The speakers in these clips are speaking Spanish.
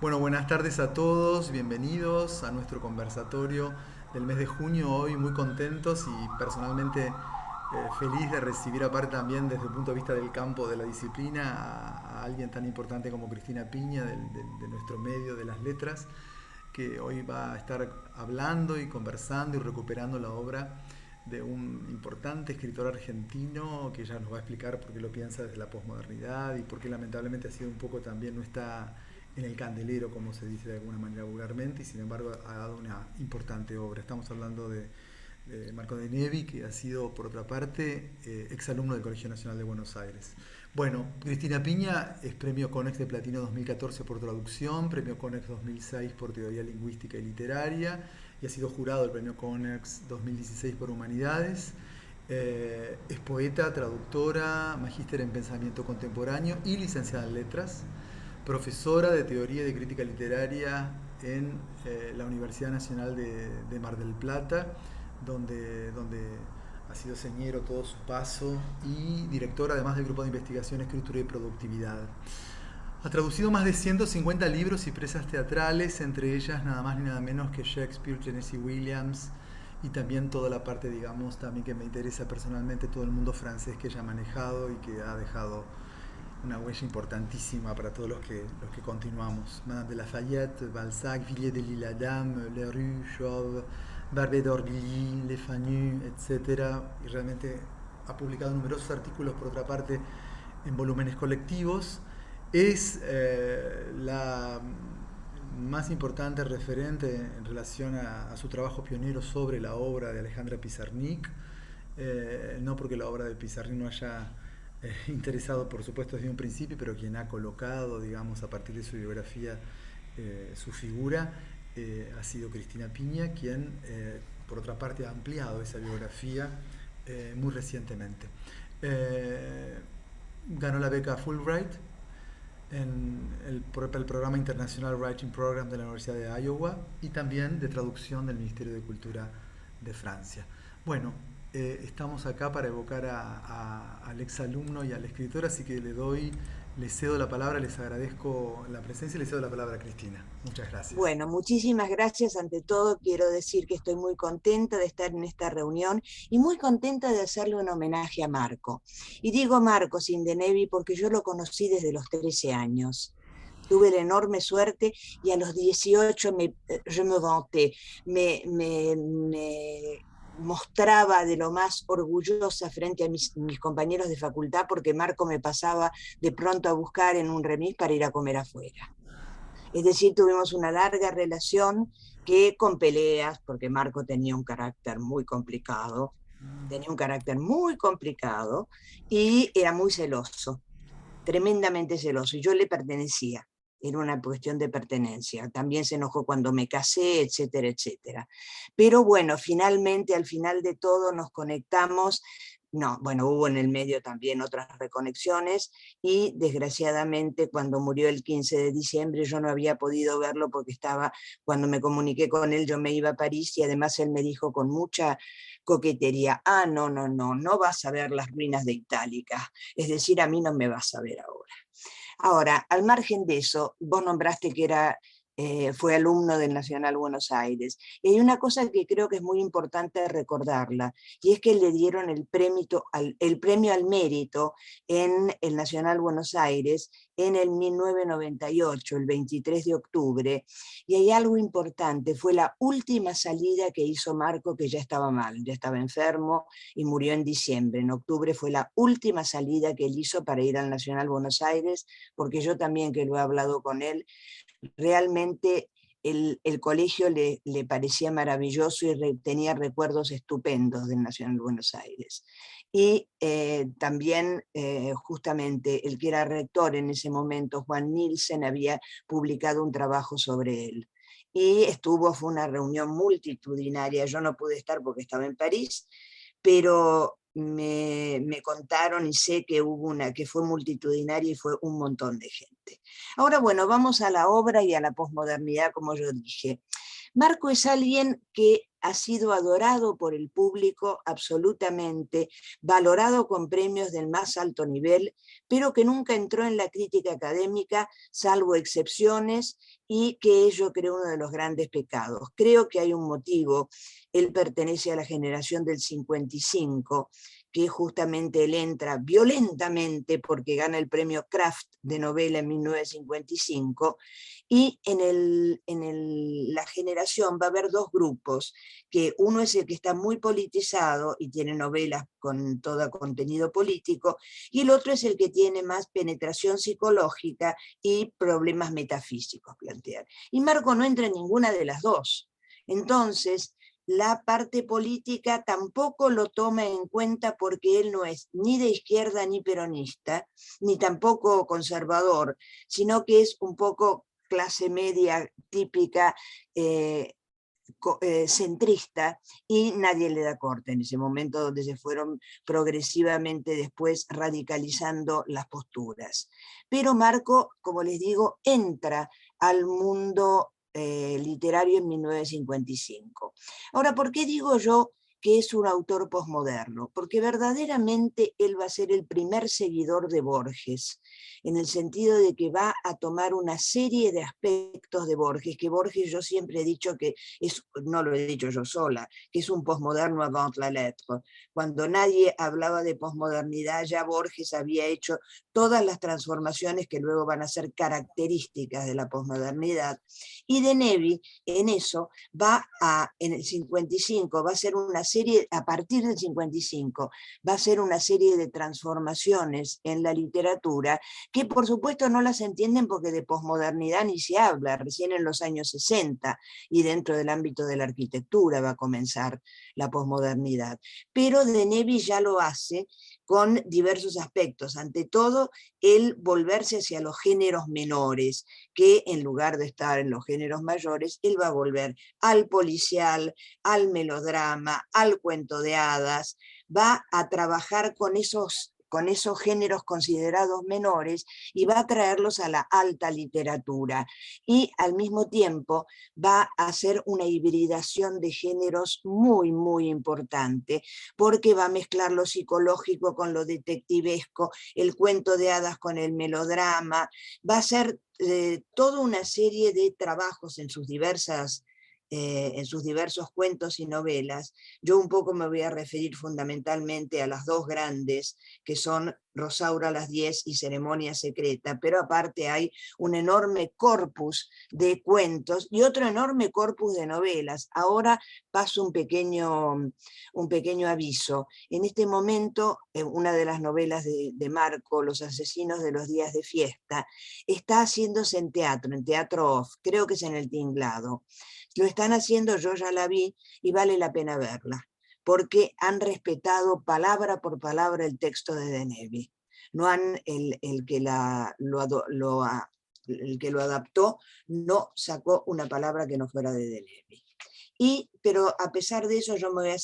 Bueno, buenas tardes a todos, bienvenidos a nuestro conversatorio del mes de junio. Hoy muy contentos y personalmente feliz de recibir, aparte también desde el punto de vista del campo de la disciplina, a alguien tan importante como Cristina Piña de nuestro medio de las letras, que hoy va a estar hablando y conversando y recuperando la obra de un importante escritor argentino que ya nos va a explicar por qué lo piensa desde la posmodernidad y por qué lamentablemente ha sido un poco también no está en el candelero, como se dice de alguna manera vulgarmente, y sin embargo ha dado una importante obra. Estamos hablando de Marco de Nevi, que ha sido, por otra parte, exalumno del Colegio Nacional de Buenos Aires. Bueno, Cristina Piña es premio Conex de Platino 2014 por traducción, premio Conex 2006 por teoría lingüística y literaria, y ha sido jurado del premio Conex 2016 por humanidades. Es poeta, traductora, magíster en pensamiento contemporáneo y licenciada en letras, profesora de teoría y de crítica literaria en la Universidad Nacional de Mar del Plata, donde ha sido señero todo su paso, y directora además del Grupo de Investigación, Escritura y Productividad. Ha traducido más de 150 libros y piezas teatrales, entre ellas nada más ni nada menos que Shakespeare, Tennessee Williams, y también toda la parte, digamos, también que me interesa personalmente, todo el mundo francés que ella ha manejado y que ha dejado una huella importantísima para todos los que continuamos. Madame de Lafayette, Balzac, Villiers de l'Isle-Adam, Leroux, Chauve, Barbé d'Orbilly, Le Fanu, etc. Y realmente ha publicado numerosos artículos, por otra parte, en volúmenes colectivos. Es la más importante referente en relación a su trabajo pionero sobre la obra de Alejandra Pizarnik. No porque la obra de Pizarnik no haya interesado, por supuesto, desde un principio, pero quien ha colocado, digamos, a partir de su biografía, su figura, ha sido Cristina Piña, quien, por otra parte, ha ampliado esa biografía muy recientemente. Eh, Ganó la beca Fulbright el programa International Writing Program de la Universidad de Iowa y también de traducción del Ministerio de Cultura de Francia. Bueno, estamos acá para evocar al exalumno y al escritor, así que le cedo la palabra, les agradezco la presencia y le cedo la palabra a Cristina. Muchas gracias. Bueno, muchísimas gracias. Ante todo, quiero decir que estoy muy contenta de estar en esta reunión y muy contenta de hacerle un homenaje a Marco. Y digo Marco Sindenevi porque yo lo conocí desde los 13 años. Tuve la enorme suerte y a los 18 je me vanté, me mostraba de lo más orgullosa frente a mis compañeros de facultad porque Marco me pasaba de pronto a buscar en un remis para ir a comer afuera. Es decir, tuvimos una larga relación que con peleas, porque Marco tenía un carácter muy complicado, y era muy celoso, tremendamente celoso, y yo le pertenecía. Era una cuestión de pertenencia. También se enojó cuando me casé, etcétera, etcétera. Pero bueno, finalmente, al final de todo, nos conectamos. No, bueno, hubo en el medio también otras reconexiones y desgraciadamente cuando murió el 15 de diciembre yo no había podido verlo porque cuando me comuniqué con él yo me iba a París y además él me dijo con mucha coquetería, no, no, no, no vas a ver las ruinas de Itálica, es decir, a mí no me vas a ver ahora. Ahora, al margen de eso, vos nombraste que fue alumno del Nacional Buenos Aires. Y hay una cosa que creo que es muy importante recordarla, y es que le dieron el premio al mérito en el Nacional Buenos Aires en el 1998, el 23 de octubre. Y hay algo importante, fue la última salida que hizo Marco, que ya estaba mal, ya estaba enfermo y murió en diciembre. En octubre fue la última salida que él hizo para ir al Nacional Buenos Aires, porque yo también que lo he hablado con él, realmente el colegio le parecía maravilloso y tenía recuerdos estupendos del Nacional de Buenos Aires. Y también justamente el que era rector en ese momento, Juan Nielsen, había publicado un trabajo sobre él. Y fue una reunión multitudinaria, yo no pude estar porque estaba en París, pero me contaron y sé que hubo una que fue multitudinaria y fue un montón de gente. Ahora, bueno, vamos a la obra y a la posmodernidad, como yo dije. Marco es alguien que ha sido adorado por el público absolutamente, valorado con premios del más alto nivel, pero que nunca entró en la crítica académica, salvo excepciones, y que ello creo uno de los grandes pecados. Creo que hay un motivo. Él pertenece a la generación del 55, que justamente él entra violentamente porque gana el premio Kraft de novela en 1955, y la generación va a haber dos grupos, que uno es el que está muy politizado y tiene novelas con todo contenido político, y el otro es el que tiene más penetración psicológica y problemas metafísicos plantear. Y Marco no entra en ninguna de las dos. Entonces, la parte política tampoco lo toma en cuenta porque él no es ni de izquierda ni peronista, ni tampoco conservador, sino que es un poco clase media típica, centrista, y nadie le da corte en ese momento, donde se fueron progresivamente después radicalizando las posturas. Pero Marco, como les digo, entra al mundo literario en 1955. Ahora, ¿por qué digo yo que es un autor posmoderno? Porque verdaderamente él va a ser el primer seguidor de Borges, en el sentido de que va a tomar una serie de aspectos de Borges, que Borges yo siempre he dicho que no lo he dicho yo sola, que es un posmoderno avant la lettre. Cuando nadie hablaba de posmodernidad, ya Borges había hecho todas las transformaciones que luego van a ser características de la posmodernidad. Y Denevi en eso en el 55, va a ser una serie, a partir del 55, va a ser una serie de transformaciones en la literatura que por supuesto no las entienden porque de posmodernidad ni se habla, recién en los años 60 y dentro del ámbito de la arquitectura va a comenzar la posmodernidad. Pero Denevi ya lo hace con diversos aspectos. Ante todo, el volverse hacia los géneros menores, que en lugar de estar en los géneros mayores, él va a volver al policial, al melodrama, al cuento de hadas, va a trabajar con esos géneros considerados menores y va a traerlos a la alta literatura. Y al mismo tiempo va a hacer una hibridación de géneros muy, muy importante, porque va a mezclar lo psicológico con lo detectivesco, el cuento de hadas con el melodrama, va a hacer toda una serie de trabajos en sus diversos cuentos y novelas. Yo un poco me voy a referir fundamentalmente a las dos grandes, que son Rosaura a las 10 y Ceremonia Secreta, pero aparte hay un enorme corpus de cuentos y otro enorme corpus de novelas. Ahora paso un pequeño aviso. En este momento, una de las novelas de Marco, Los asesinos de los días de fiesta, está haciéndose en Teatro Off, creo que es en el Tinglado. Lo están haciendo, yo ya la vi y vale la pena verla, porque han respetado palabra por palabra el texto de Denevi. No han, el que lo adaptó no sacó una palabra que no fuera de Denevi. Pero a pesar de eso yo me voy a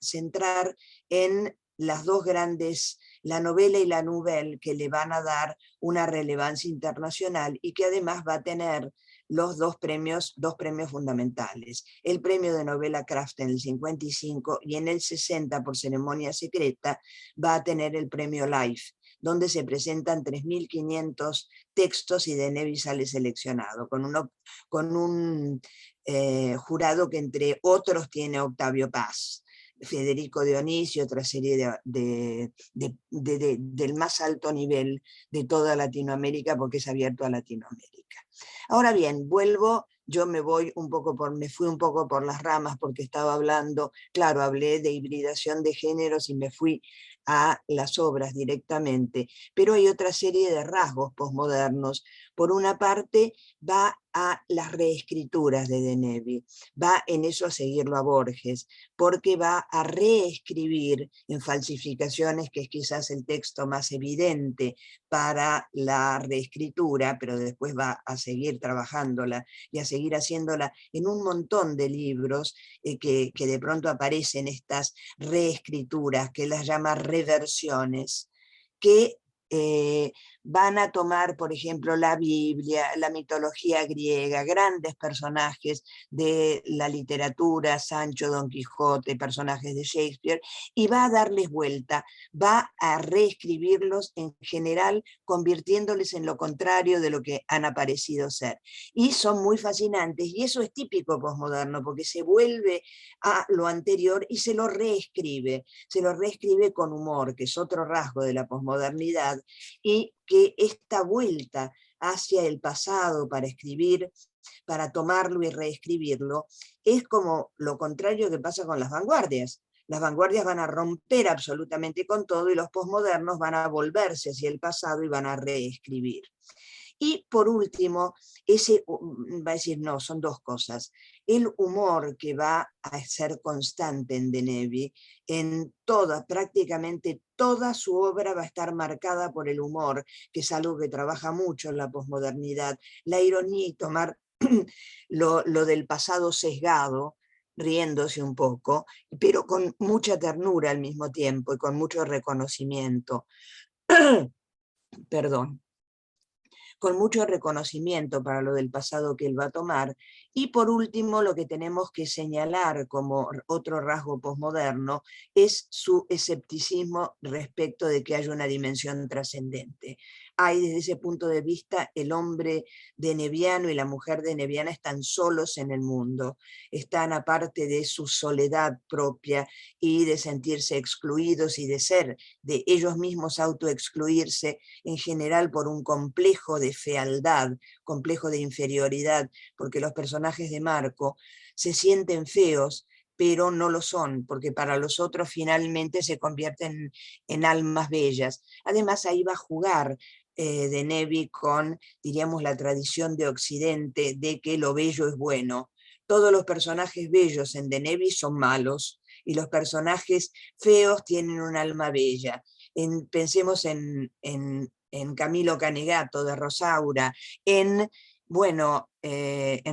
centrar en las dos grandes, la novela y la nouvelle, que le van a dar una relevancia internacional y que además va a tener los dos premios fundamentales. El premio de novela Kraft en el 55 y en el 60 por Ceremonia Secreta va a tener el premio Life, donde se presentan 3.500 textos y Denevi sale seleccionado, con un jurado que entre otros tiene Octavio Paz, Federico Dionisi, otra serie del más alto nivel de toda Latinoamérica, porque es abierto a Latinoamérica. Ahora bien, yo me fui un poco por las ramas porque estaba hablando, claro, hablé de hibridación de géneros y me fui a las obras directamente, pero hay otra serie de rasgos posmodernos. Por una parte, va a las reescrituras de Denevi, va en eso a seguirlo a Borges, porque va a reescribir en falsificaciones, que es quizás el texto más evidente para la reescritura, pero después va a seguir trabajándola y a seguir haciéndola en un montón de libros que de pronto aparecen estas reescrituras, que las llama reversiones, que van a tomar, por ejemplo, la Biblia, la mitología griega, grandes personajes de la literatura, Sancho, Don Quijote, personajes de Shakespeare, y va a darles vuelta, va a reescribirlos en general, convirtiéndoles en lo contrario de lo que han aparecido ser. Y son muy fascinantes, y eso es típico posmoderno, porque se vuelve a lo anterior y se lo reescribe con humor, que es otro rasgo de la posmodernidad, y que esta vuelta hacia el pasado para escribir, para tomarlo y reescribirlo, es como lo contrario que pasa con las vanguardias. Las vanguardias van a romper absolutamente con todo y los posmodernos van a volverse hacia el pasado y van a reescribir. Y por último, va a decir, no, son dos cosas. El humor que va a ser constante en Denevi, en prácticamente toda su obra va a estar marcada por el humor, que es algo que trabaja mucho en la posmodernidad. La ironía y tomar lo del pasado sesgado, riéndose un poco, pero con mucha ternura al mismo tiempo y con mucho reconocimiento. Perdón. Con mucho reconocimiento para lo del pasado que él va a tomar. Y por último, lo que tenemos que señalar como otro rasgo posmoderno es su escepticismo respecto de que haya una dimensión trascendente. Hay desde ese punto de vista el hombre deneviano y la mujer deneviana están solos en el mundo, están aparte de su soledad propia y de sentirse excluidos y de ser, de ellos mismos autoexcluirse en general por un complejo de fealdad, complejo de inferioridad, porque los personajes de Marco se sienten feos, pero no lo son, porque para los otros finalmente se convierten en almas bellas. Además, ahí va a jugar Denevi con, diríamos, la tradición de Occidente de que lo bello es bueno. Todos los personajes bellos en Denevi son malos, y los personajes feos tienen un alma bella. Pensemos en Camilo Canegato de Rosaura, en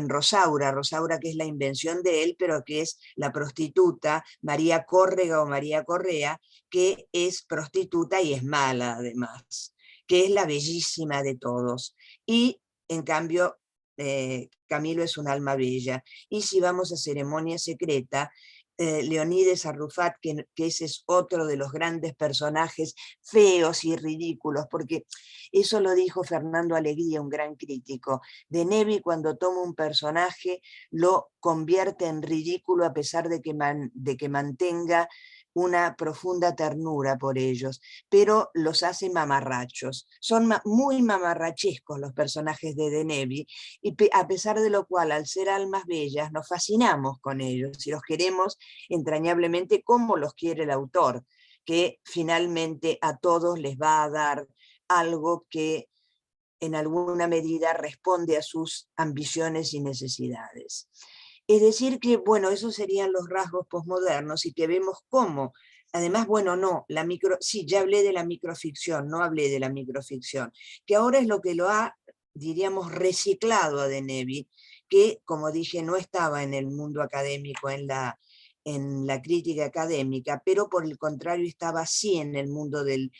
Rosaura, que es la invención de él, pero que es la prostituta María Córrega o María Correa, que es prostituta y es mala además, que es la bellísima de todos. Y en cambio, Camilo es un alma bella. Y si vamos a Ceremonia Secreta, Leonides Arrufat, que ese es otro de los grandes personajes feos y ridículos, porque eso lo dijo Fernando Alegría, un gran crítico. Denevi, cuando toma un personaje, lo convierte en ridículo a pesar de que mantenga una profunda ternura por ellos, pero los hace mamarrachos. Son muy mamarrachescos los personajes de Denevi, y a pesar de lo cual, al ser almas bellas, nos fascinamos con ellos y los queremos entrañablemente como los quiere el autor, que finalmente a todos les va a dar algo que en alguna medida responde a sus ambiciones y necesidades. Es decir que, bueno, esos serían los rasgos posmodernos y que vemos cómo, además, bueno, no, sí, ya hablé de la microficción, no hablé de la microficción, que ahora es lo que lo ha, diríamos, reciclado a Denevi, que, como dije, no estaba en el mundo académico, en la crítica académica, pero por el contrario estaba sí en el mundo del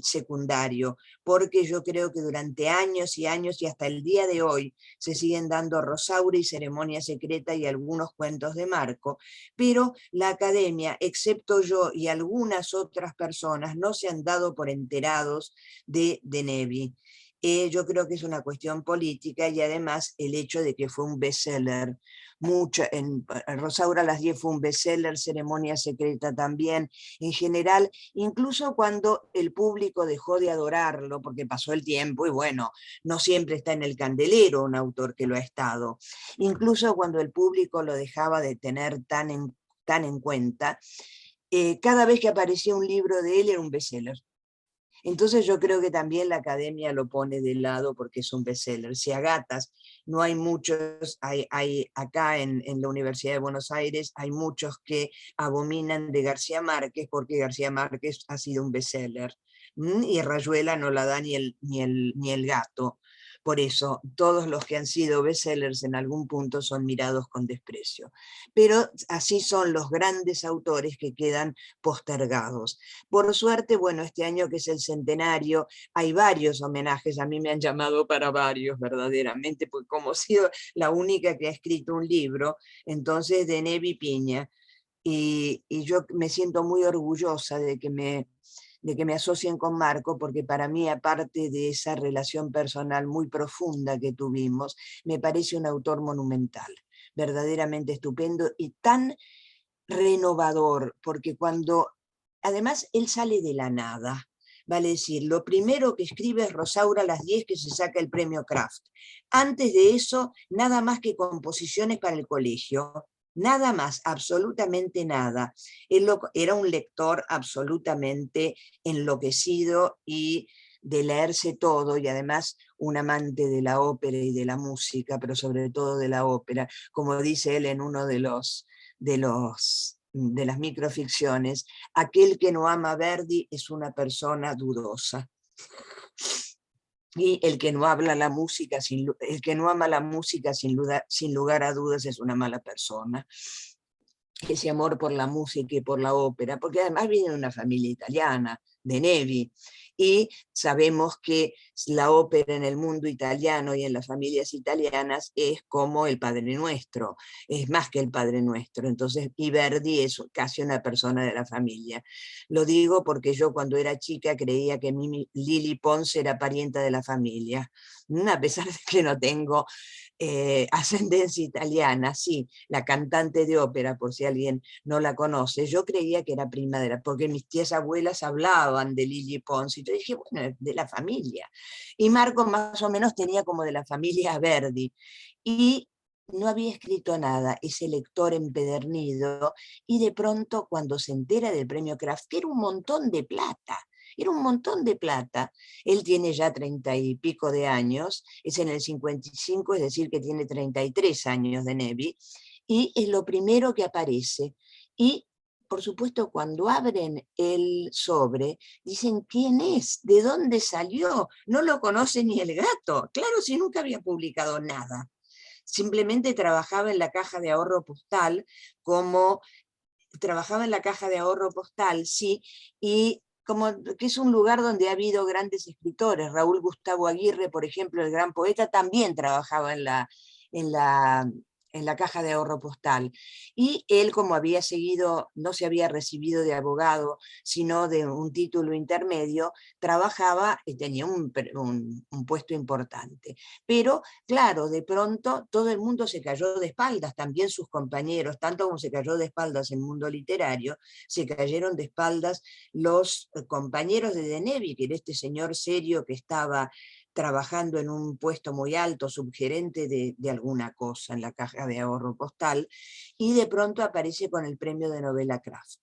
secundario, porque yo creo que durante años y años y hasta el día de hoy se siguen dando Rosaura y Ceremonia Secreta y algunos cuentos de Marco, pero la academia, excepto yo y algunas otras personas, no se han dado por enterados de Nevi. Yo creo que es una cuestión política y además el hecho de que fue un bestseller. En Rosaura a las 10 fue un bestseller, Ceremonia Secreta también, en general, incluso cuando el público dejó de adorarlo, porque pasó el tiempo y bueno, no siempre está en el candelero un autor que lo ha estado, incluso cuando el público lo dejaba de tener tan en cuenta, cada vez que aparecía un libro de él era un bestseller. Entonces yo creo que también la academia lo pone de lado porque es un bestseller. Si a gatas no hay muchos, hay acá en la Universidad de Buenos Aires hay muchos que abominan de García Márquez porque García Márquez ha sido un bestseller. Y Rayuela no la da ni el gato. Por eso, todos los que han sido bestsellers en algún punto son mirados con desprecio. Pero así son los grandes autores que quedan postergados. Por suerte, bueno, este año que es el centenario, hay varios homenajes, a mí me han llamado para varios verdaderamente, porque como he sido la única que ha escrito un libro, entonces de Nevi Piña, y yo me siento muy orgullosa de que me asocien con Marco, porque para mí, aparte de esa relación personal muy profunda que tuvimos, me parece un autor monumental, verdaderamente estupendo y tan renovador, porque además él sale de la nada, vale decir, lo primero que escribe es Rosaura a las 10, que se saca el premio Kraft. Antes de eso, nada más que composiciones para el colegio, nada más, absolutamente nada. Él era un lector absolutamente enloquecido y de leerse todo, y además un amante de la ópera y de la música, pero sobre todo de la ópera, como dice él en uno de las microficciones: aquel que no ama a Verdi es una persona dudosa. Y el que no habla la música, el que no ama la música sin lugar a dudas es una mala persona. Ese amor por la música y por la ópera, porque además viene de una familia italiana, de Nevi, y sabemos que la ópera en el mundo italiano y en las familias italianas es como el Padre Nuestro, es más que el Padre Nuestro. Entonces, y Verdi es casi una persona de la familia. Lo digo porque yo cuando era chica creía que Lili Pons era parienta de la familia, a pesar de que no tengo ascendencia italiana. Sí, la cantante de ópera, por si alguien no la conoce, yo creía que era prima porque mis tías abuelas hablaban de Lili Pons, y yo dije, bueno, de la familia. Y Marco más o menos tenía como de la familia Verdi, y no había escrito nada, ese lector empedernido, y de pronto cuando se entera del premio Kraft, que era un montón de plata, era un montón de plata. Él tiene ya 30 y pico de años, es en el 55, es decir, que tiene 33 años de Nevi, y es lo primero que aparece. Y, por supuesto, cuando abren el sobre, dicen, ¿quién es? ¿De dónde salió? No lo conoce ni el gato. Claro, si nunca había publicado nada. Simplemente trabajaba en la caja de ahorro postal trabajaba en la caja de ahorro postal, sí, y como que es un lugar donde ha habido grandes escritores. Raúl Gustavo Aguirre, por ejemplo, el gran poeta, también trabajaba en la, en la caja de ahorro postal. Y él, como había seguido, no se había recibido de abogado, sino de un título intermedio, trabajaba y tenía un puesto importante. Pero, claro, de pronto todo el mundo se cayó de espaldas, también sus compañeros, tanto como se cayó de espaldas el mundo literario, se cayeron de espaldas los compañeros de Denevi, que era este señor serio que estaba trabajando en un puesto muy alto, subgerente de alguna cosa en la caja de ahorro postal, y de pronto aparece con el premio de novela Kraft.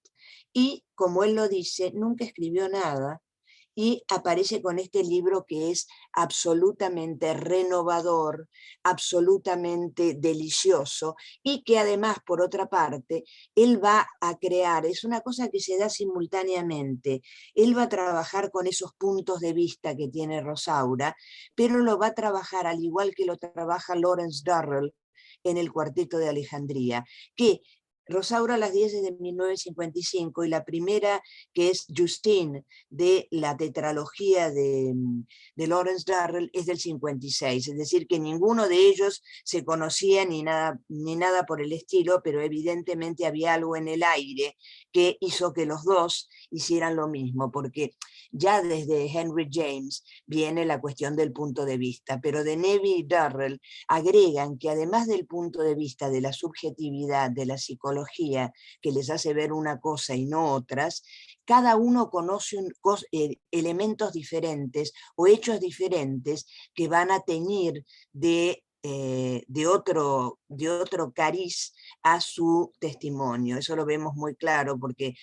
Y, como él lo dice, nunca escribió nada, y aparece con este libro que es absolutamente renovador, absolutamente delicioso, y que además, por otra parte, él va a crear, es una cosa que se da simultáneamente, él va a trabajar con esos puntos de vista que tiene Rosaura, pero lo va a trabajar al igual que lo trabaja Lawrence Durrell en el Cuarteto de Alejandría, que Rosaura a las 10 es de 1955, y la primera, que es Justine, de la tetralogía de Lawrence Durrell, es del 56, es decir, que ninguno de ellos se conocía ni nada por el estilo, pero evidentemente había algo en el aire que hizo que los dos hicieran lo mismo, porque ya desde Henry James viene la cuestión del punto de vista, pero de Nevi y Durrell agregan que además del punto de vista de la subjetividad, de la psicología, que les hace ver una cosa y no otras, cada uno conoce elementos diferentes o hechos diferentes que van a teñir de otro cariz a su testimonio. Eso lo vemos muy claro porque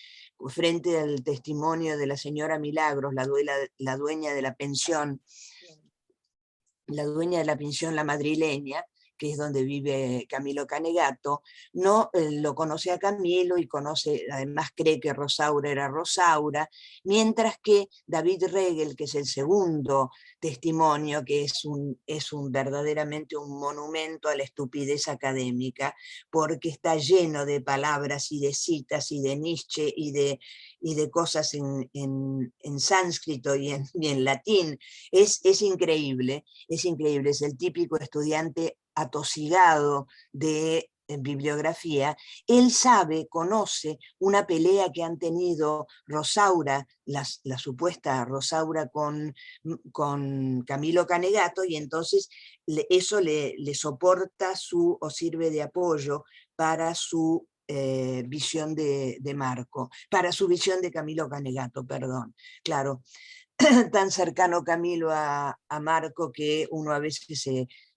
frente al testimonio de la señora Milagros, la dueña de la pensión, la madrileña, que es donde vive Camilo Canegato, no lo conoce a Camilo y conoce, además cree que Rosaura era Rosaura, mientras que David Regel, que es el segundo testimonio, que es un verdaderamente un monumento a la estupidez académica, porque está lleno de palabras y de citas y de Nietzsche y de cosas en sánscrito y en latín. Es increíble, es el típico estudiante atosigado de bibliografía. Él sabe, conoce una pelea que han tenido Rosaura, la supuesta Rosaura con Camilo Canegato, y entonces eso le soporta o sirve de apoyo para su visión de Marco, para su visión de Camilo Canegato, perdón. Claro, tan cercano Camilo a Marco que uno a veces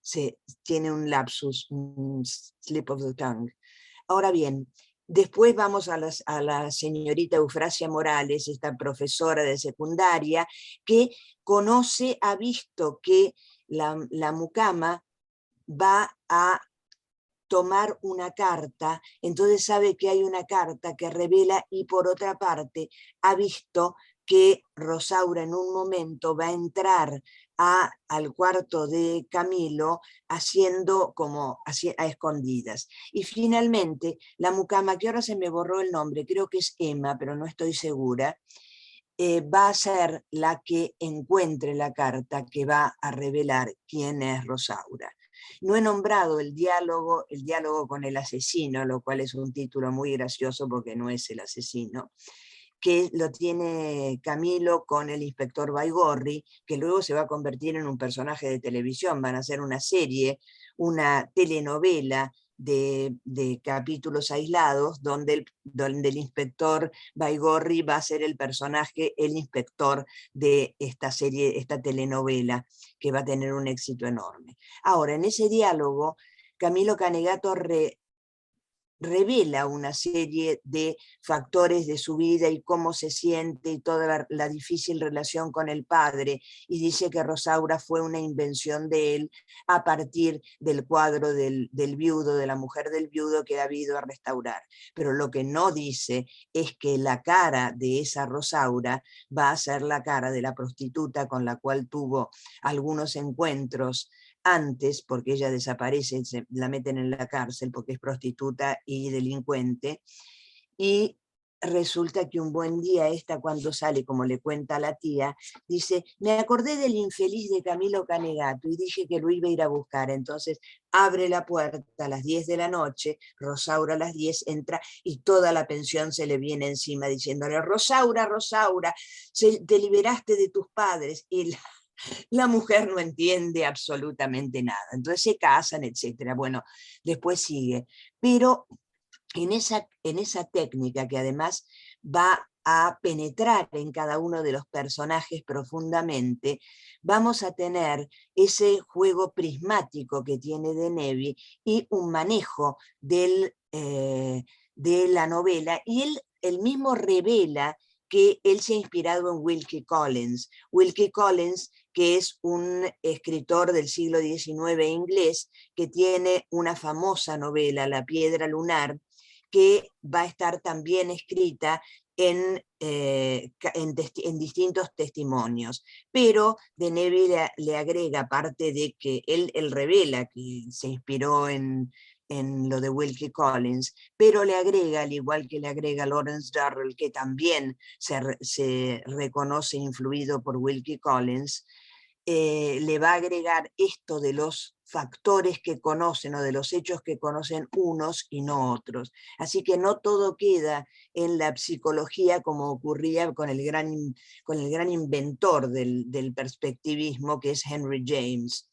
se tiene un lapsus, un slip of the tongue. Ahora bien, después vamos a la señorita Eufrasia Morales, esta profesora de secundaria, que conoce, ha visto que la mucama va a tomar una carta, entonces sabe que hay una carta que revela, y por otra parte ha visto que Rosaura en un momento va a entrar al cuarto de Camilo haciendo como a escondidas. Y finalmente la mucama, que ahora se me borró el nombre, creo que es Emma, pero no estoy segura, va a ser la que encuentre la carta que va a revelar quién es Rosaura. No he nombrado el diálogo con el asesino, lo cual es un título muy gracioso porque no es el asesino, que lo tiene Camilo con el inspector Baigorri, que luego se va a convertir en un personaje de televisión, van a hacer una serie, una telenovela de capítulos aislados, donde el inspector Baigorri va a ser el personaje, el inspector de esta serie, esta telenovela, que va a tener un éxito enorme. Ahora, en ese diálogo, Camilo Canegato revela una serie de factores de su vida y cómo se siente y toda la difícil relación con el padre, y dice que Rosaura fue una invención de él a partir del cuadro del viudo, de la mujer del viudo que ha ido a restaurar. Pero lo que no dice es que la cara de esa Rosaura va a ser la cara de la prostituta con la cual tuvo algunos encuentros antes, porque ella desaparece, la meten en la cárcel porque es prostituta y delincuente, y resulta que un buen día esta, cuando sale, como le cuenta a la tía, dice, me acordé del infeliz de Camilo Canegato y dije que lo iba a ir a buscar. Entonces abre la puerta a las 10 de la noche, Rosaura a las 10 entra y toda la pensión se le viene encima diciéndole, Rosaura, Rosaura, te liberaste de tus padres. Y la mujer no entiende absolutamente nada. Entonces se casan, etc. Bueno, después sigue. Pero en esa técnica, que además va a penetrar en cada uno de los personajes profundamente, vamos a tener ese juego prismático que tiene De Nevi y un manejo de la novela. Y él mismo revela que él se ha inspirado en Wilkie Collins. Wilkie Collins, que es un escritor del siglo XIX inglés, que tiene una famosa novela, La piedra lunar, que va a estar también escrita en distintos testimonios. Pero De Nevi le agrega, aparte de que él revela que se inspiró en lo de Wilkie Collins, pero le agrega, al igual que le agrega Lawrence Durrell, que también se reconoce influido por Wilkie Collins, le va a agregar esto de los factores que conocen o de los hechos que conocen unos y no otros. Así que no todo queda en la psicología como ocurría con el gran inventor del perspectivismo, que es Henry James.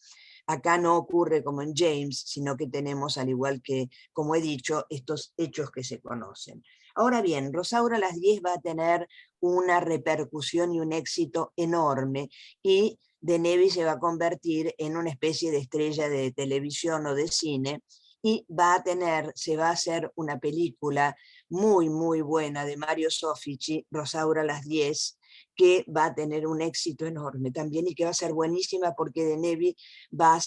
Acá no ocurre como en James, sino que tenemos, al igual que, como he dicho, estos hechos que se conocen. Ahora bien, Rosaura a las 10 va a tener una repercusión y un éxito enorme, y De Nevi se va a convertir en una especie de estrella de televisión o de cine, y se va a hacer una película muy, muy buena de Mario Soffici, Rosaura a las 10, que va a tener un éxito enorme también y que va a ser buenísima porque Denevi va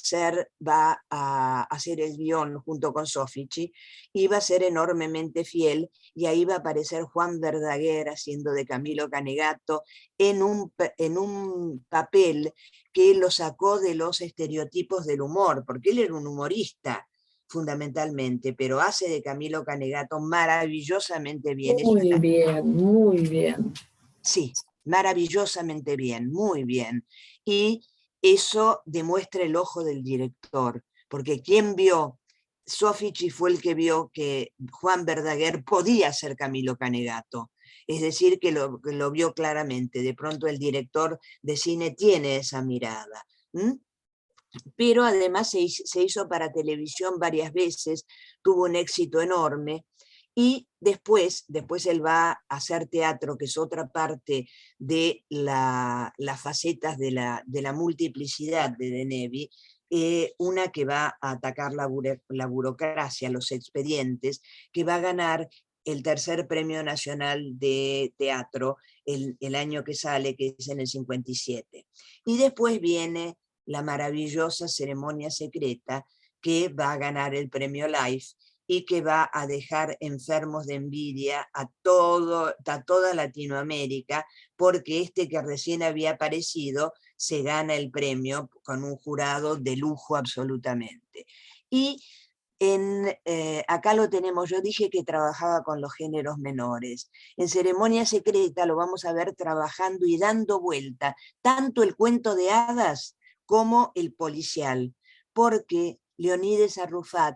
a hacer el guión junto con Sofici y va a ser enormemente fiel, y ahí va a aparecer Juan Verdaguer haciendo de Camilo Canegato en un papel que lo sacó de los estereotipos del humor, porque él era un humorista fundamentalmente, pero hace de Camilo Canegato maravillosamente bien. Muy bien, muy bien. Sí, maravillosamente bien, muy bien. Y eso demuestra el ojo del director, porque quien vio, Sofici fue el que vio que Juan Verdaguer podía ser Camilo Canegato. Es decir, que lo vio claramente. De pronto el director de cine tiene esa mirada. Pero además se hizo para televisión varias veces, tuvo un éxito enorme, y después él va a hacer teatro, que es otra parte de las facetas de la multiplicidad de Denevi, una que va a atacar la burocracia, los expedientes, que va a ganar el tercer premio nacional de teatro el año que sale, que es en el 57. Y después viene la maravillosa Ceremonia Secreta, que va a ganar el premio Life y que va a dejar enfermos de envidia a toda Latinoamérica, porque este que recién había aparecido se gana el premio con un jurado de lujo absolutamente. Y acá lo tenemos, yo dije que trabajaba con los géneros menores. En Ceremonia Secreta lo vamos a ver trabajando y dando vuelta, tanto el cuento de hadas como el policial, porque Leonides Arrufat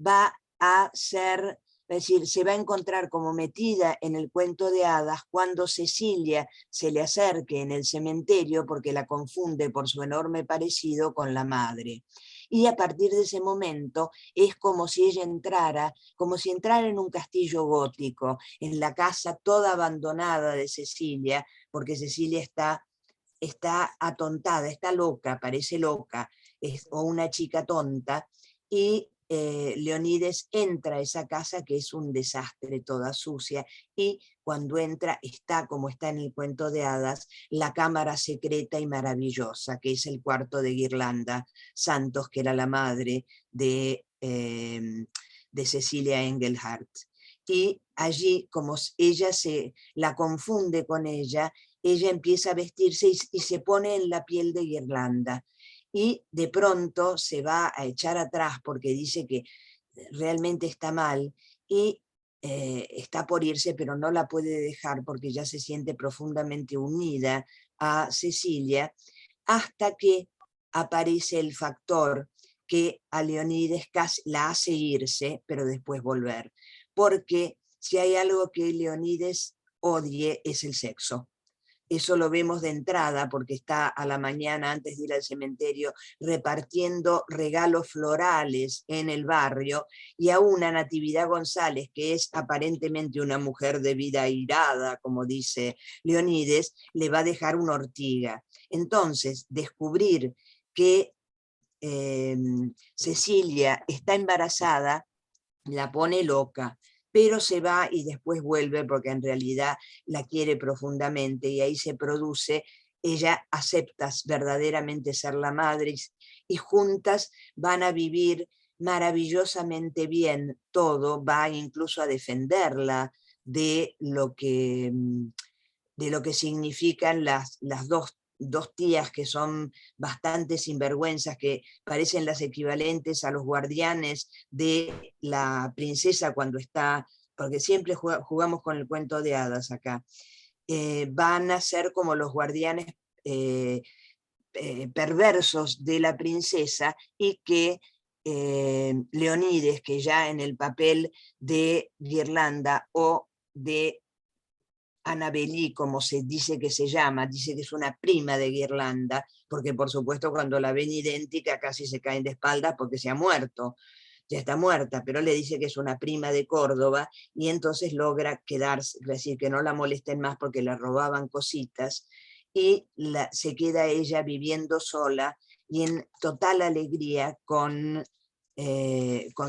va a ser, es decir, se va a encontrar como metida en el cuento de hadas cuando Cecilia se le acerque en el cementerio porque la confunde por su enorme parecido con la madre. Y a partir de ese momento es como si ella entrara, como si entrara en un castillo gótico, en la casa toda abandonada de Cecilia, porque Cecilia está atontada, está loca, parece loca, o una chica tonta, y Leonides entra a esa casa que es un desastre, toda sucia, y cuando entra está, como está en el cuento de hadas, la cámara secreta y maravillosa, que es el cuarto de Guirlanda Santos, que era la madre de Cecilia Engelhardt. Y allí, como ella se la confunde con ella empieza a vestirse y se pone en la piel de Guirlanda. Y de pronto se va a echar atrás porque dice que realmente está mal y está por irse, pero no la puede dejar porque ya se siente profundamente unida a Cecilia, hasta que aparece el factor que a Leonides casi la hace irse, pero después volver. Porque si hay algo que Leonides odie es el sexo. Eso lo vemos de entrada porque está a la mañana antes de ir al cementerio repartiendo regalos florales en el barrio, y a una Natividad González, que es aparentemente una mujer de vida airada, como dice Leonides, le va a dejar una ortiga. Entonces, descubrir que Cecilia está embarazada la pone loca, pero se va y después vuelve porque en realidad la quiere profundamente, y ahí se produce, ella acepta verdaderamente ser la madre, y juntas van a vivir maravillosamente bien todo, va incluso a defenderla de lo que significan las dos tías que son bastante sinvergüenzas, que parecen las equivalentes a los guardianes de la princesa cuando está, porque siempre jugamos con el cuento de hadas acá, van a ser como los guardianes perversos de la princesa, y que Leonides, que ya en el papel de Guirlanda o de Annabelí, como se dice que se llama, dice que es una prima de Guirlanda, porque por supuesto cuando la ven idéntica casi se caen de espaldas porque se ha muerto, ya está muerta, pero le dice que es una prima de Córdoba, y entonces logra quedarse, es decir, que no la molesten más porque le robaban cositas, y se queda ella viviendo sola y en total alegría con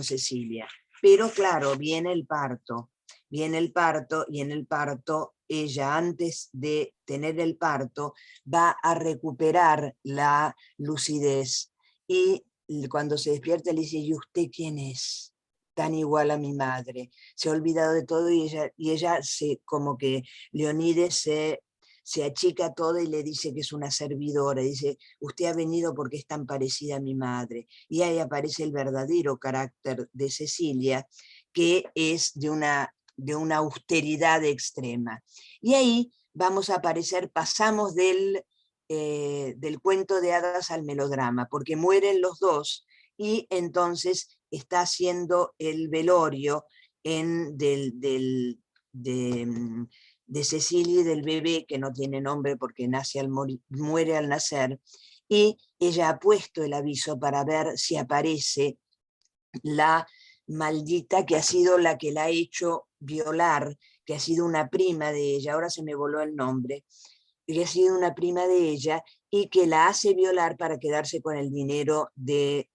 Cecilia. Pero claro, viene el parto. viene el parto, y en el parto ella, antes de tener el parto, va a recuperar la lucidez. Y cuando se despierta le dice, ¿y usted quién es? Tan igual a mi madre. Se ha olvidado de todo y ella como que Leonides se achica toda y le dice que es una servidora. Dice, usted ha venido porque es tan parecida a mi madre. Y ahí aparece el verdadero carácter de Cecilia, que es de una austeridad extrema. Y ahí vamos a aparecer, pasamos del cuento de hadas al melodrama, porque mueren los dos y entonces está haciendo el velorio de Cecilia y del bebé, que no tiene nombre porque muere al nacer, y ella ha puesto el aviso para ver si aparece la maldita que ha sido la que la ha hecho violar, que ha sido una prima de ella, ahora se me voló el nombre, que ha sido una prima de ella y que la hace violar para quedarse con el dinero de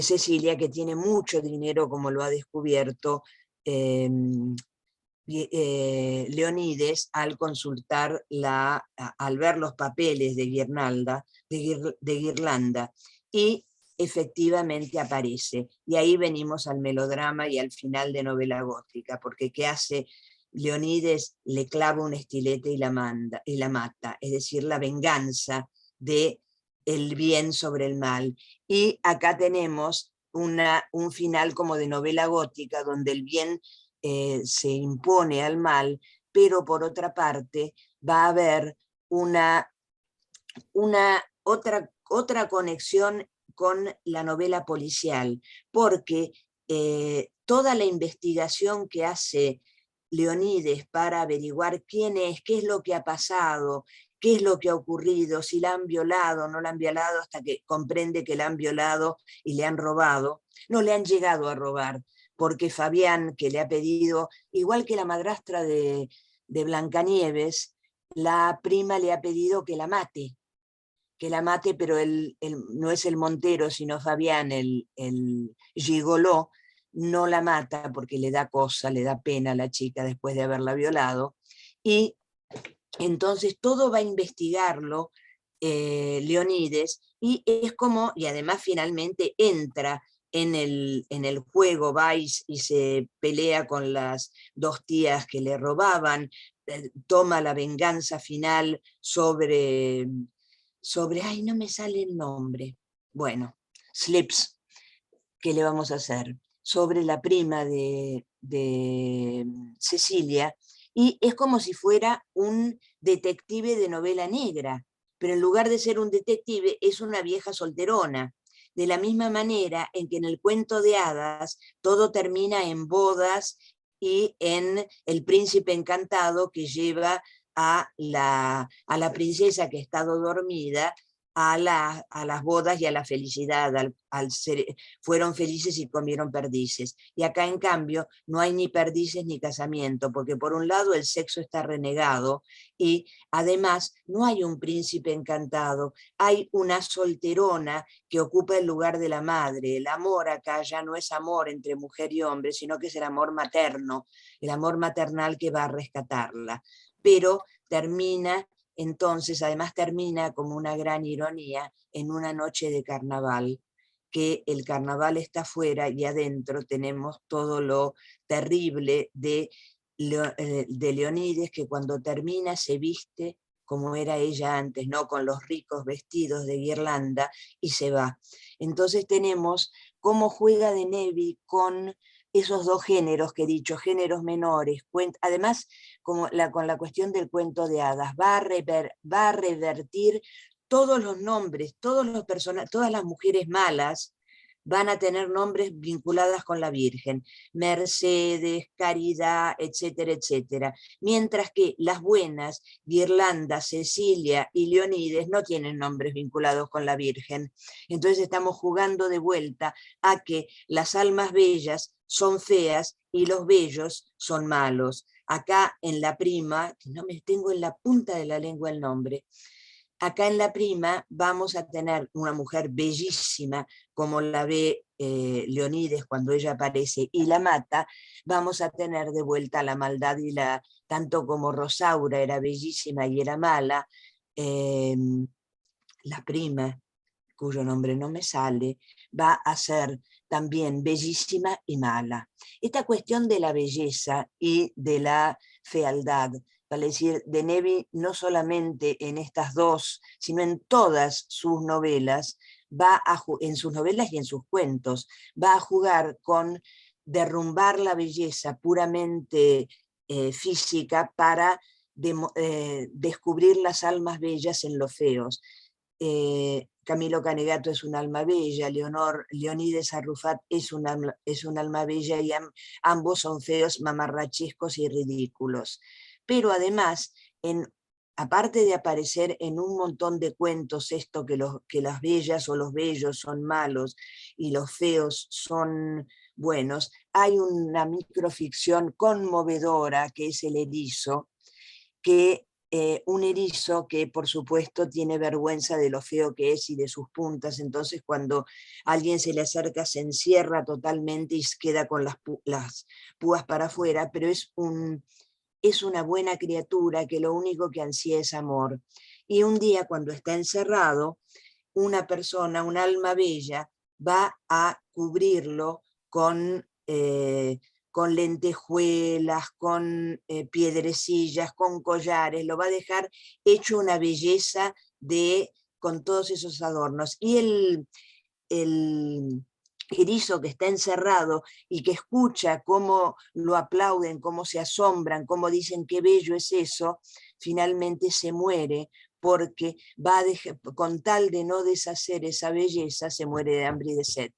Cecilia, que tiene mucho dinero, como lo ha descubierto Leonides al consultar, al ver los papeles de Guirlanda, y efectivamente aparece. Y ahí venimos al melodrama y al final de novela gótica, porque ¿qué hace Leonides? Le clava un estilete y la mata, es decir, la venganza de el bien sobre el mal. Y acá tenemos un final como de novela gótica, donde el bien se impone al mal, pero por otra parte va a haber otra conexión con la novela policial, porque toda la investigación que hace Leonides para averiguar quién es, qué es lo que ha pasado, qué es lo que ha ocurrido, si la han violado o no la han violado, hasta que comprende que la han violado y le han robado. No le han llegado a robar, porque Fabián, que le ha pedido, igual que la madrastra de Blancanieves, la prima le ha pedido que la mate, pero no es el montero, sino Fabián, el gigoló, no la mata porque le da cosa, le da pena a la chica después de haberla violado, y entonces todo va a investigarlo Leonides, y es como, y además finalmente entra en el juego, va y se pelea con las dos tías que le robaban, toma la venganza final ay, no me sale el nombre, bueno, Slips, ¿qué le vamos a hacer? Sobre la prima de Cecilia, y es como si fuera un detective de novela negra, pero en lugar de ser un detective es una vieja solterona, de la misma manera en que en el cuento de hadas todo termina en bodas y en el príncipe encantado que lleva a la princesa que ha estado dormida a las bodas y a la felicidad, fueron felices y comieron perdices. Y acá, en cambio, no hay ni perdices ni casamiento, porque por un lado el sexo está renegado y además no hay un príncipe encantado, hay una solterona que ocupa el lugar de la madre. El amor acá ya no es amor entre mujer y hombre, sino que es el amor materno, el amor maternal que va a rescatarla. Pero además termina como una gran ironía en una noche de carnaval, que el carnaval está afuera y adentro tenemos todo lo terrible de Leonides, que cuando termina se viste como era ella antes, ¿no? Con los ricos vestidos de Guirlanda, y se va. Entonces tenemos cómo juega de Nevi con esos dos géneros que he dicho, géneros menores. Además, con la cuestión del cuento de hadas, va a revertir todos los nombres, todas las mujeres malas van a tener nombres vinculadas con la Virgen, Mercedes, Caridad, etcétera, etcétera. Mientras que las buenas, Guirlanda, Cecilia y Leonides, no tienen nombres vinculados con la Virgen. Entonces estamos jugando de vuelta a que las almas bellas son feas y los bellos son malos. Acá en la prima, no me tengo en la punta de la lengua el nombre, acá en la prima vamos a tener una mujer bellísima, como la ve Leonides cuando ella aparece y la mata, vamos a tener de vuelta la maldad y tanto como Rosaura era bellísima y era mala, la prima, cuyo nombre no me sale, va a ser también bellísima y mala. Esta cuestión de la belleza y de la fealdad, vale decir, de Nevi no solamente en estas dos, sino en todas sus novelas, en sus novelas y en sus cuentos, va a jugar con derrumbar la belleza puramente física para descubrir las almas bellas en los feos. Camilo Canegato es un alma bella, Leonides Arrufat es un alma bella y ambos son feos, mamarrachescos y ridículos. Pero además, aparte de aparecer en un montón de cuentos esto que las bellas o los bellos son malos y los feos son buenos, hay una microficción conmovedora que es El erizo, que un erizo que por supuesto tiene vergüenza de lo feo que es y de sus puntas, entonces cuando alguien se le acerca se encierra totalmente y queda con las púas para afuera, pero es una buena criatura que lo único que ansía es amor. Y un día cuando está encerrado, una persona, un alma bella, va a cubrirlo con lentejuelas, con piedrecillas, con collares, lo va a dejar hecho una belleza con todos esos adornos. Y el erizo que está encerrado y que escucha cómo lo aplauden, cómo se asombran, cómo dicen qué bello es eso, finalmente se muere porque con tal de no deshacer esa belleza, se muere de hambre y de sed.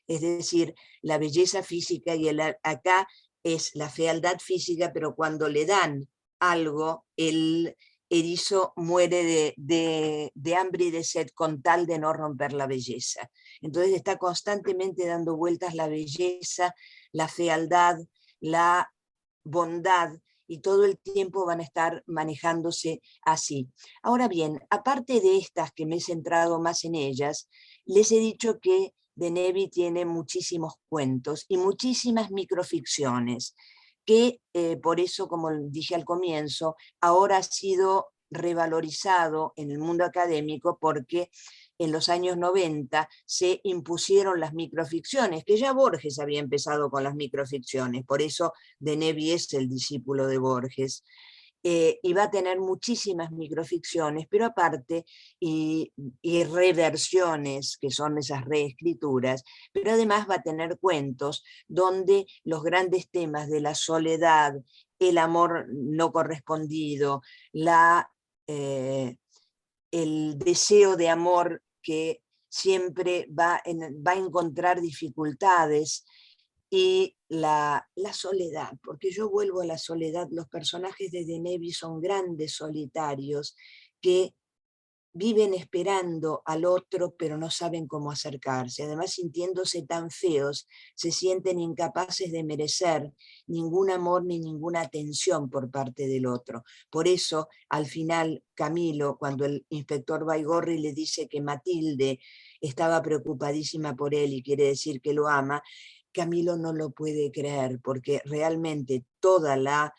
Es decir, la belleza física y acá es la fealdad física, pero cuando le dan algo, el erizo muere de hambre y de sed con tal de no romper la belleza. Entonces está constantemente dando vueltas la belleza, la fealdad, la bondad, y todo el tiempo van a estar manejándose así. Ahora bien, aparte de estas que me he centrado más en ellas, les he dicho que de Nevi tiene muchísimos cuentos y muchísimas microficciones, que por eso, como dije al comienzo, ahora ha sido revalorizado en el mundo académico porque en los años 90 se impusieron las microficciones, que ya Borges había empezado con las microficciones, por eso de Nevi es el discípulo de Borges. Y va a tener muchísimas microficciones, pero aparte, y reversiones, que son esas reescrituras, pero además va a tener cuentos donde los grandes temas de la soledad, el amor no correspondido, el deseo de amor que siempre va a encontrar dificultades, y la soledad, porque yo vuelvo a la soledad. Los personajes de Nevi son grandes solitarios que viven esperando al otro, pero no saben cómo acercarse. Además, sintiéndose tan feos, se sienten incapaces de merecer ningún amor ni ninguna atención por parte del otro. Por eso, al final, Camilo, cuando el inspector Baigorri le dice que Matilde estaba preocupadísima por él y quiere decir que lo ama, Camilo no lo puede creer, porque realmente toda la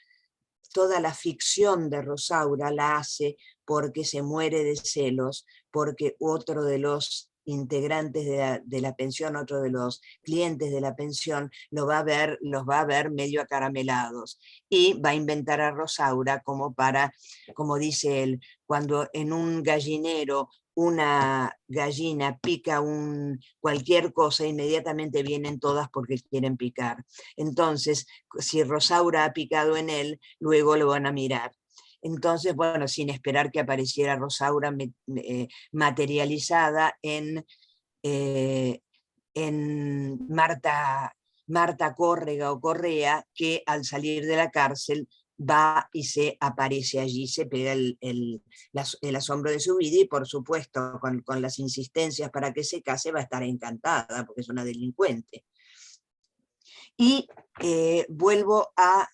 ficción de Rosaura la hace porque se muere de celos, porque otro de los integrantes de la pensión, otro de los clientes de la pensión, los va a ver medio acaramelados, y va a inventar a Rosaura como dice él, cuando en un gallinero una gallina pica cualquier cosa, inmediatamente vienen todas porque quieren picar. Entonces, si Rosaura ha picado en él, luego lo van a mirar. Entonces, bueno, sin esperar que apareciera Rosaura materializada en Marta Córrega o Correa, que al salir de la cárcel va y se aparece allí, se pega el asombro de su vida, y por supuesto con las insistencias para que se case va a estar encantada porque es una delincuente. Y vuelvo a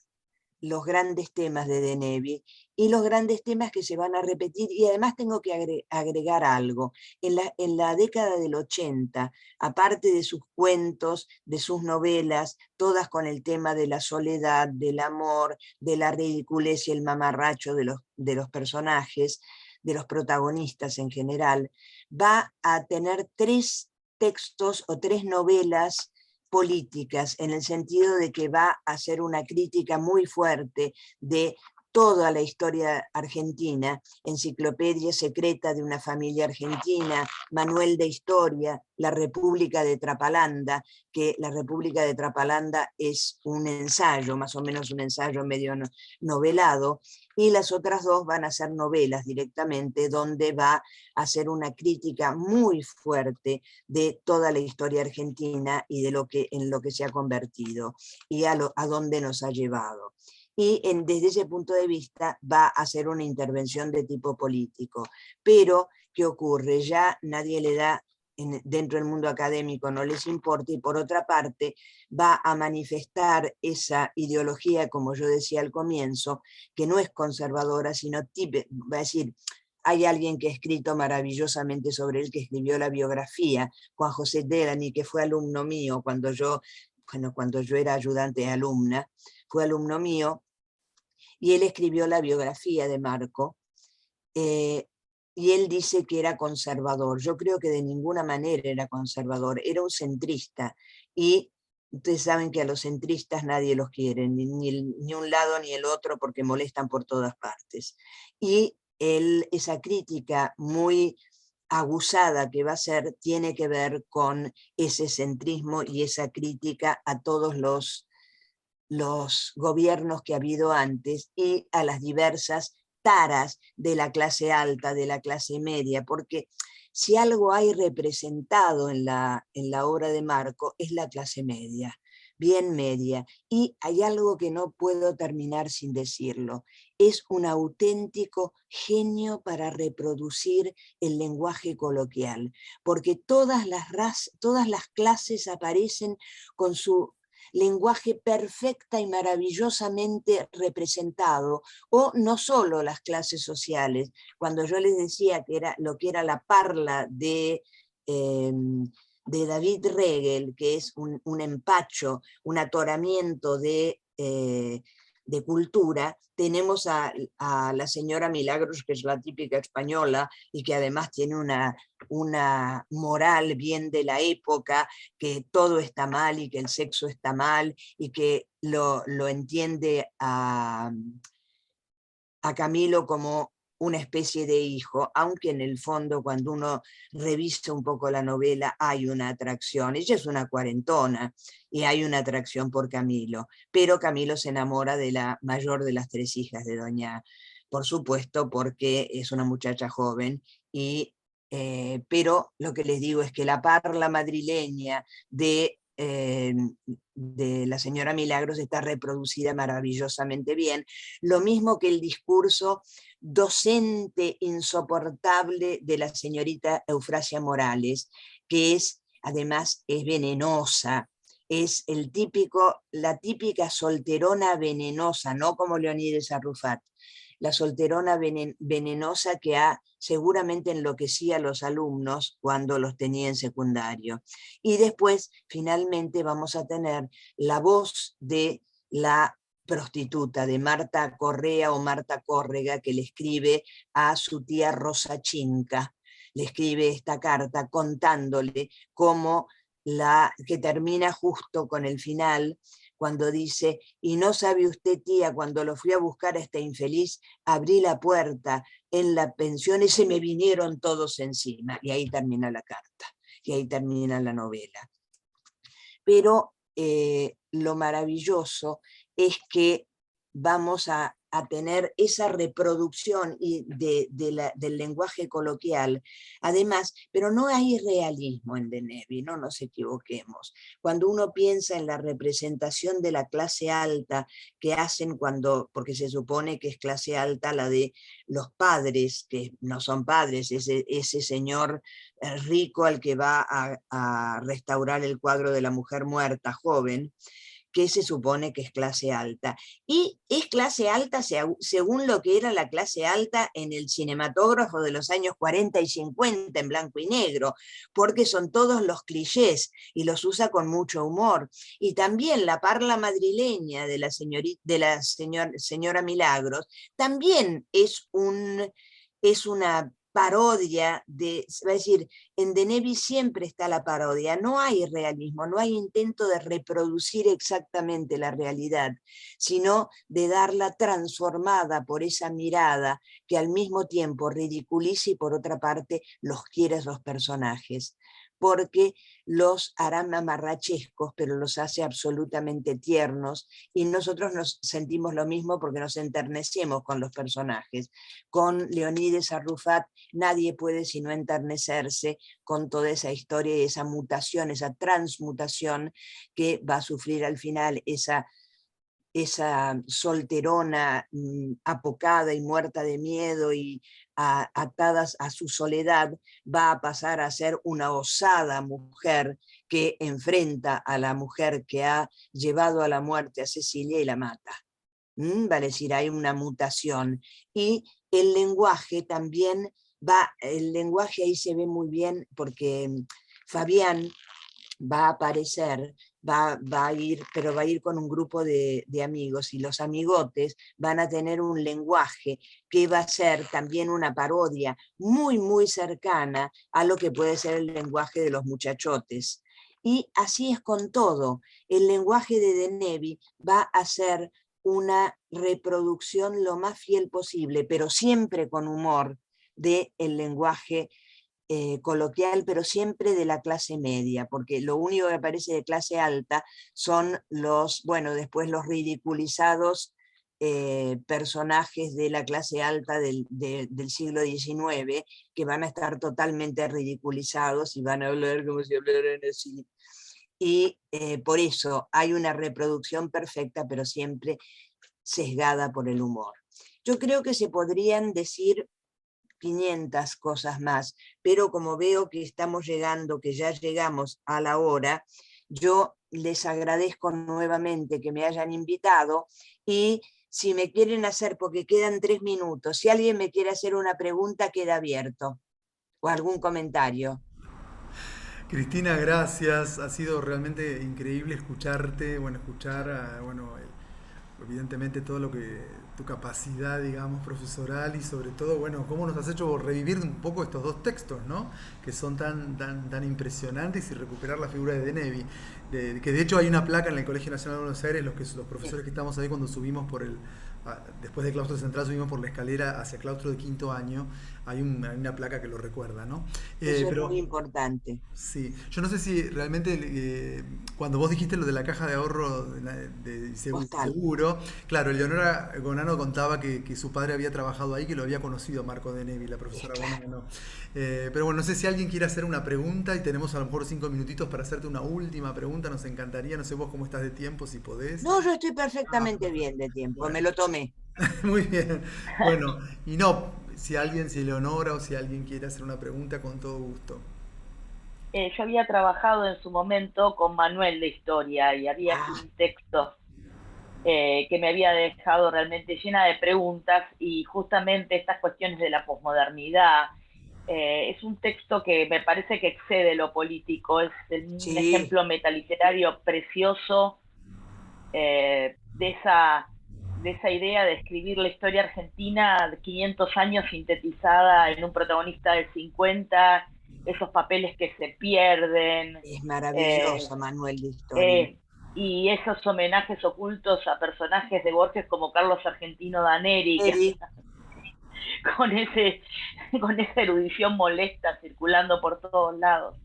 los grandes temas de Denevi y los grandes temas que se van a repetir, y además tengo que agregar algo. En la década del 80, aparte de sus cuentos, de sus novelas, todas con el tema de la soledad, del amor, de la ridiculez y el mamarracho de los personajes, de los protagonistas en general, va a tener 3 textos o 3 novelas políticas, en el sentido de que va a hacer una crítica muy fuerte de toda la historia argentina, Enciclopedia secreta de una familia argentina, Manual de Historia, La República de Trapalanda, que la República de Trapalanda es un ensayo, más o menos un ensayo medio novelado, y las otras 2 van a ser novelas directamente, donde va a hacer una crítica muy fuerte de toda la historia argentina y de en lo que se ha convertido y a dónde nos ha llevado. Y desde ese punto de vista va a hacer una intervención de tipo político. Pero, ¿qué ocurre? Ya nadie le da, dentro del mundo académico no les importa, y por otra parte va a manifestar esa ideología, como yo decía al comienzo, que no es conservadora, sino va a decir, hay alguien que ha escrito maravillosamente sobre él, que escribió la biografía, Juan José Delany, que fue alumno mío cuando yo era ayudante alumna, fue alumno mío, y él escribió la biografía de Marco, y él dice que era conservador. Yo creo que de ninguna manera era conservador, era un centrista, y ustedes saben que a los centristas nadie los quiere, ni un lado ni el otro, porque molestan por todas partes. Y esa crítica muy aguzada que va a hacer tiene que ver con ese centrismo y esa crítica a todos los gobiernos que ha habido antes y a las diversas taras de la clase alta, de la clase media, porque si algo hay representado en la obra de Marco es la clase media, bien media, y hay algo que no puedo terminar sin decirlo: es un auténtico genio para reproducir el lenguaje coloquial, porque todas las clases aparecen con su lenguaje perfecta y maravillosamente representado, o no solo las clases sociales. Cuando yo les decía que era lo que era la parla de David Regel, que es un empacho, un atoramiento de cultura, tenemos a la señora Milagros, que es la típica española y que además tiene una moral bien de la época, que todo está mal y que el sexo está mal, y que lo entiende a Camilo como una especie de hijo, aunque en el fondo, cuando uno revisa un poco la novela, hay una atracción. Ella es una cuarentona y hay una atracción por Camilo, pero Camilo se enamora de la mayor de las 3 hijas de Doña, por supuesto, porque es una muchacha joven, pero lo que les digo es que la parla madrileña de la señora Milagros está reproducida maravillosamente bien, lo mismo que el discurso docente insoportable de la señorita Eufrasia Morales, que además es venenosa, es la típica solterona venenosa, no como Leonides Arrufat, la solterona venenosa que seguramente enloquecía a los alumnos cuando los tenía en secundario. Y después, finalmente, vamos a tener la voz de la prostituta, de Marta Correa o Marta Córrega, que le escribe a su tía Rosa Chinca. Le escribe esta carta contándole cómo que termina justo con el final, cuando dice: y no sabe usted, tía, cuando lo fui a buscar a este infeliz, abrí la puerta en la pensión y se me vinieron todos encima. Y ahí termina la carta, y ahí termina la novela. Pero lo maravilloso es que vamos a tener esa reproducción del lenguaje coloquial, además, pero no hay realismo en Denevi, no nos equivoquemos. Cuando uno piensa en la representación de la clase alta que hacen porque se supone que es clase alta la de los padres, que no son padres, ese señor rico al que va a restaurar el cuadro de la mujer muerta, joven, que se supone que es clase alta. Y es clase alta según lo que era la clase alta en el cinematógrafo de los años 40 y 50 en blanco y negro, porque son todos los clichés y los usa con mucho humor. Y también la parla madrileña de la, señora Milagros también es una parodia va a decir, en De Nevi siempre está la parodia, no hay realismo, no hay intento de reproducir exactamente la realidad, sino de darla transformada por esa mirada que al mismo tiempo ridiculiza y por otra parte los quiere a los personajes, porque los hará mamarrachescos, pero los hace absolutamente tiernos, y nosotros nos sentimos lo mismo porque nos enternecemos con los personajes. Con Leonides Arrufat nadie puede sino enternecerse con toda esa historia y esa mutación, esa transmutación que va a sufrir al final esa solterona apocada y muerta de miedo y atadas a su soledad, va a pasar a ser una osada mujer que enfrenta a la mujer que ha llevado a la muerte a Cecilia y la mata. Vale decir, hay una mutación. Y el lenguaje también el lenguaje ahí se ve muy bien porque Fabián va a aparecer, va a ir, pero va a ir con un grupo de amigos, y los amigotes van a tener un lenguaje que va a ser también una parodia muy, muy cercana a lo que puede ser el lenguaje de los muchachotes. Y así es con todo. El lenguaje de Nevi va a ser una reproducción lo más fiel posible, pero siempre con humor, del lenguaje coloquial, pero siempre de la clase media, porque lo único que aparece de clase alta son después los ridiculizados personajes de la clase alta del siglo XIX, que van a estar totalmente ridiculizados y van a hablar como si hablaran así. Y por eso hay una reproducción perfecta, pero siempre sesgada por el humor. Yo creo que se podrían decir 500 cosas más, pero como veo que estamos llegando, que ya llegamos a la hora, yo les agradezco nuevamente que me hayan invitado, y si me quieren hacer, porque quedan 3 minutos, si alguien me quiere hacer una pregunta, queda abierto, o algún comentario. Cristina, gracias. Ha sido realmente increíble escucharte, escuchar, evidentemente todo lo que, tu capacidad, digamos, profesoral, y sobre todo, cómo nos has hecho revivir un poco estos dos textos, ¿no? Que son tan impresionantes, y recuperar la figura de Nevi. Que de hecho hay una placa en el Colegio Nacional de Buenos Aires, los profesores que estamos ahí cuando subimos después de Claustro Central, subimos por la escalera hacia Claustro de quinto año, hay una placa que lo recuerda, ¿no? Eso es muy importante. Sí, yo no sé si realmente cuando vos dijiste lo de la caja de ahorro de seguro, claro, Eleonora Gonano contaba que su padre había trabajado ahí, que lo había conocido Marco de Nevi, la profesora Gonano. Pero bueno, no sé si alguien quiere hacer una pregunta, y tenemos a lo mejor 5 minutitos para hacerte una última pregunta, nos encantaría, no sé vos cómo estás de tiempo, si podés. No, yo estoy perfectamente bien de tiempo, Bueno, me lo tomé. muy bien. Bueno, y no, si Eleonora o si alguien quiere hacer una pregunta, con todo gusto. Yo había trabajado en su momento con Manuel de Historia, y había un texto que me había dejado realmente llena de preguntas, y justamente estas cuestiones de la posmodernidad. Es un texto que me parece que excede lo político, es un ejemplo metaliterario precioso de esa idea de escribir la historia argentina de 500 años sintetizada en un protagonista de 50, esos papeles que se pierden. Es maravilloso, Manuel de Historia. Y esos homenajes ocultos a personajes de Borges como Carlos Argentino Daneri, con esa erudición molesta circulando por todos lados.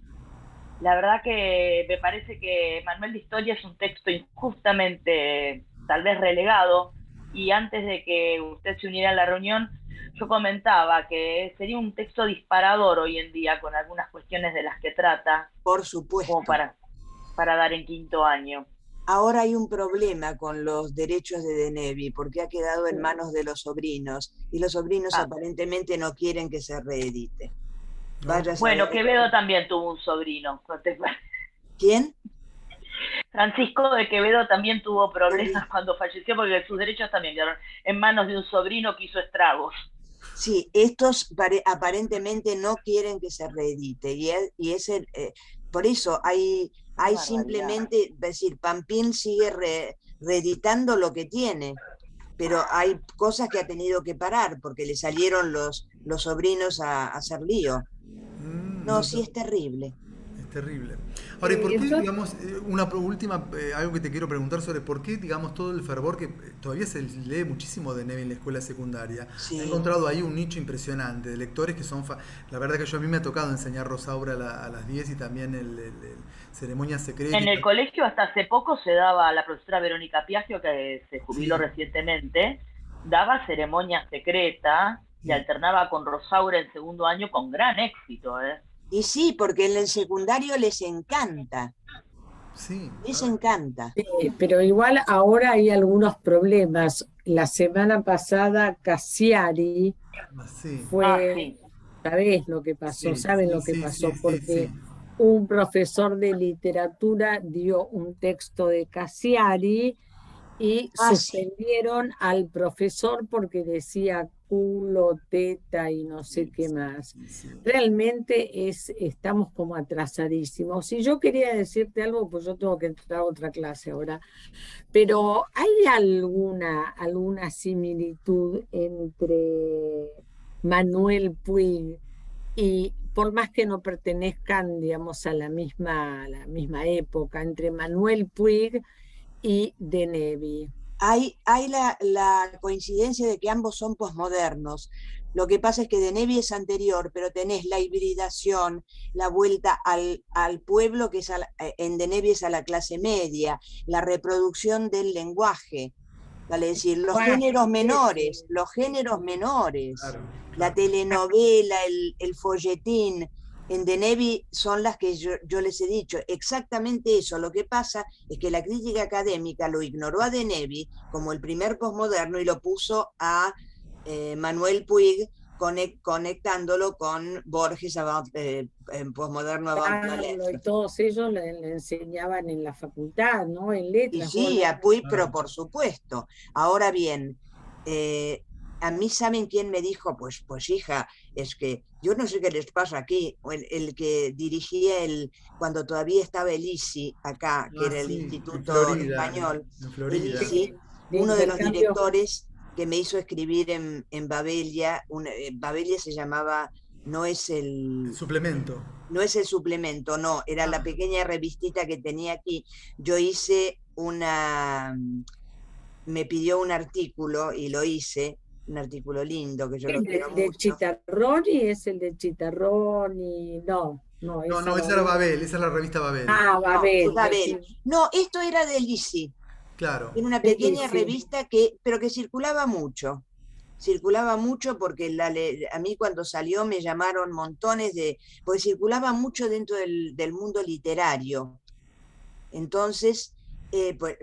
La verdad que me parece que Manuel de Historia es un texto injustamente tal vez relegado, y antes de que usted se uniera a la reunión, yo comentaba que sería un texto disparador hoy en día con algunas cuestiones de las que trata. Por supuesto. Como para dar en quinto año. Ahora hay un problema con los derechos de Nevi, porque ha quedado en manos de los sobrinos, y los sobrinos aparentemente no quieren que se reedite. Bueno, Quevedo también tuvo un sobrino. ¿Quién? Francisco de Quevedo también tuvo problemas cuando falleció porque sus derechos también quedaron en manos de un sobrino que hizo estragos. Sí, estos aparentemente no quieren que se reedite por eso hay simplemente, es decir, Pampín sigue reeditando lo que tiene, pero hay cosas que ha tenido que parar porque le salieron los sobrinos a hacer lío. No, sí, es terrible. Es terrible. Ahora, ¿y por qué, digamos, una última, algo que te quiero preguntar sobre por qué, digamos, todo el fervor que todavía se lee muchísimo de Neve en la escuela secundaria? Sí. He encontrado ahí un nicho impresionante de lectores que son, la verdad que a mí me ha tocado enseñar Rosaura a las 10 y también el Ceremonia Secreta. En el colegio hasta hace poco se daba, la profesora Verónica Piaggio, que se jubiló recientemente, daba Ceremonia Secreta y alternaba con Rosaura en segundo año con gran éxito, ¿eh? Y sí, porque en el secundario les encanta. Sí. Les encanta. Sí, pero igual ahora hay algunos problemas. La semana pasada Cassiari fue, ¿sabés lo que pasó? ¿Saben lo que pasó? Porque un profesor de literatura dio un texto de Cassiari y suspendieron al profesor porque decía culo, teta y no sé qué más. Realmente estamos como atrasadísimos. Y yo quería decirte algo, pues yo tengo que entrar a otra clase ahora, pero ¿hay alguna similitud entre Manuel Puig y, por más que no pertenezcan, digamos, a la misma época, entre Manuel Puig y De Nevi? Hay la coincidencia de que ambos son posmodernos. Lo que pasa es que De Nevi es anterior, pero tenés la hibridación, la vuelta al pueblo, que es en De Nevi es a la clase media, la reproducción del lenguaje, vale decir, los géneros menores, claro. La telenovela, el folletín. En De Nevi son las que yo les he dicho, exactamente eso. Lo que pasa es que la crítica académica lo ignoró a De Nevi como el primer posmoderno y lo puso a Manuel Puig conectándolo con Borges, posmoderno avant la lettre. Y todos ellos le enseñaban en la facultad, ¿no? En letras. Y sí, a Puig, pero por supuesto. Ahora bien, a mí, ¿saben quién me dijo? Pues hija, es que yo no sé qué les pasa aquí, el que dirigía cuando todavía estaba el ISI acá, que era el Instituto Español, el ISI, uno de los directores que me hizo escribir en Babelia, Babelia se llamaba, no es el suplemento. No es el suplemento, no, era la pequeña revistita que tenía aquí. Yo hice me pidió un artículo y lo hice, un artículo lindo que yo lo quiero mucho. ¿De Chitarroni? ¿Es el de Chitarroni? No, esa era Babel, esa es la revista Babel. Ah, Babel. No, esto era del ISI. Claro. Era una pequeña revista pero que circulaba mucho. Circulaba mucho porque a mí cuando salió me llamaron montones porque circulaba mucho dentro del mundo literario. Entonces, pues,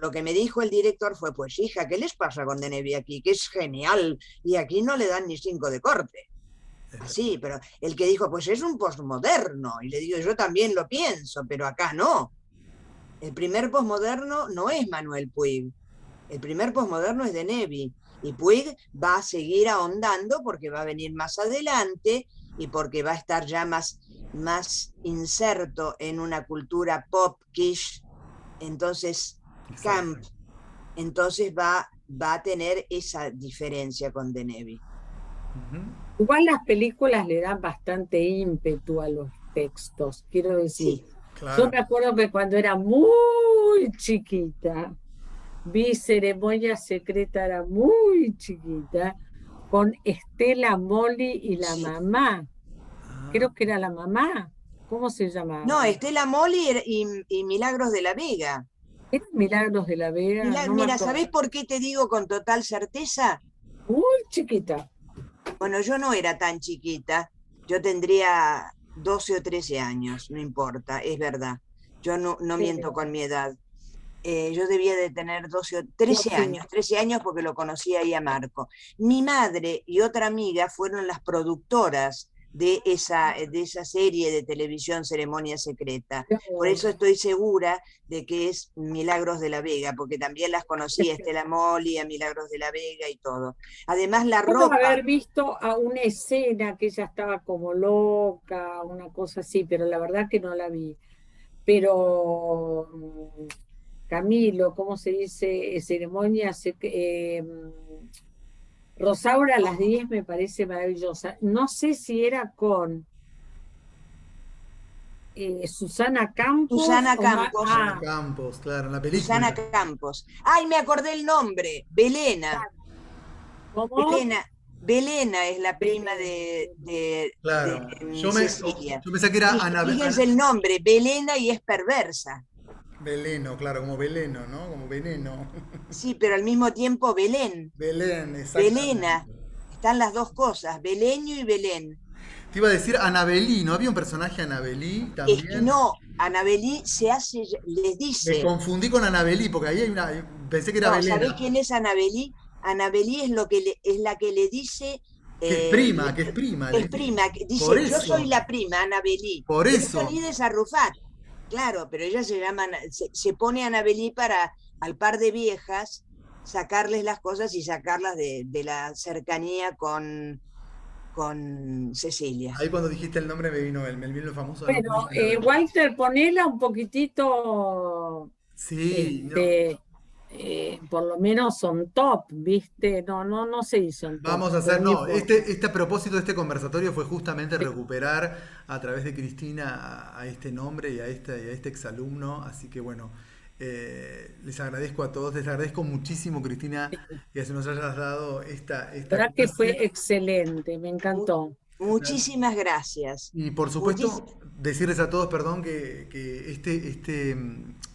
lo que me dijo el director fue, pues hija, ¿qué les pasa con De Nevi aquí? Que es genial, y aquí no le dan ni 5 de corte. Así, pero el que dijo, pues es un posmoderno, y le digo, yo también lo pienso, pero acá no. El primer posmoderno no es Manuel Puig, el primer posmoderno es De Nevi, y Puig va a seguir ahondando porque va a venir más adelante y porque va a estar ya más inserto en una cultura pop, quiche, entonces camp, entonces va a tener esa diferencia con De Nevi. Igual las películas le dan bastante ímpetu a los textos, quiero decir. Sí, claro. Yo me acuerdo que cuando era muy chiquita, vi Ceremonia Secreta, era muy chiquita, con Estela Molli y la mamá. Creo que era la mamá. ¿Cómo se llamaba? No, Estela Molli y Milagros de la Vega. ¿Eran Milagros de la Vega? Mira, ¿sabés por qué te digo con total certeza? Muy chiquita. Bueno, yo no era tan chiquita. Yo tendría 12 o 13 años, no importa, es verdad. Yo no miento con mi edad. Yo debía de tener 13 años porque lo conocí ahí a Marco. Mi madre y otra amiga fueron las productoras de esa serie de televisión Ceremonia Secreta. Por eso estoy segura de que es Milagros de la Vega, porque también las conocí, a Estela Moli, a Milagros de la Vega y todo. Además la Puedo ropa. haber visto a una escena que ella estaba como loca, una cosa así, pero la verdad que no la vi. Pero Camilo, ¿cómo se dice? Ceremonia, Rosaura a las 10 me parece maravillosa. No sé si era con Susana Campos. Susana Campos. Susana Campos, claro, en la película. Susana Campos. ¡Ay, me acordé el nombre! Belena. ¿Cómo? Belena es la prima de Claro. Yo Cecilia. pensé que era Ana Fíjense el nombre, Belena, y es perversa. Beleno, claro, como veleno, ¿no? Como veneno. Sí, pero al mismo tiempo Belén. Belén, exactamente. Belena. Están las dos cosas, Beleño y Belén. Te iba a decir Anabelí, ¿no? Había un personaje Anabelí también. Es que no, Anabelí se hace, les dice. Me confundí con Anabelí, porque ahí hay una. Pensé que era No, Belén. ¿sabés quién es Anabelí? Anabelí es es la que le dice. Que es prima, que es prima. Es prima, que dice, Por yo eso. soy la prima, Anabelí. Por eso. Es Arrufat. Claro, pero ella se pone Anabelí para al par de viejas sacarles las cosas y sacarlas de la cercanía con Cecilia. Ahí cuando dijiste el nombre me vino el famoso. Bueno, Walter, ponela un poquitito. Sí, por lo menos son top, ¿viste? No se hizo en top. vamos a hacer, no, a propósito de este conversatorio fue justamente recuperar a través de Cristina a este nombre y a este exalumno, así que bueno, les agradezco a todos, les agradezco muchísimo, Cristina, que se nos hayas dado esta La verdad que fue excelente, me encantó. Muchísimas gracias. Y por supuesto, decirles a todos, perdón, que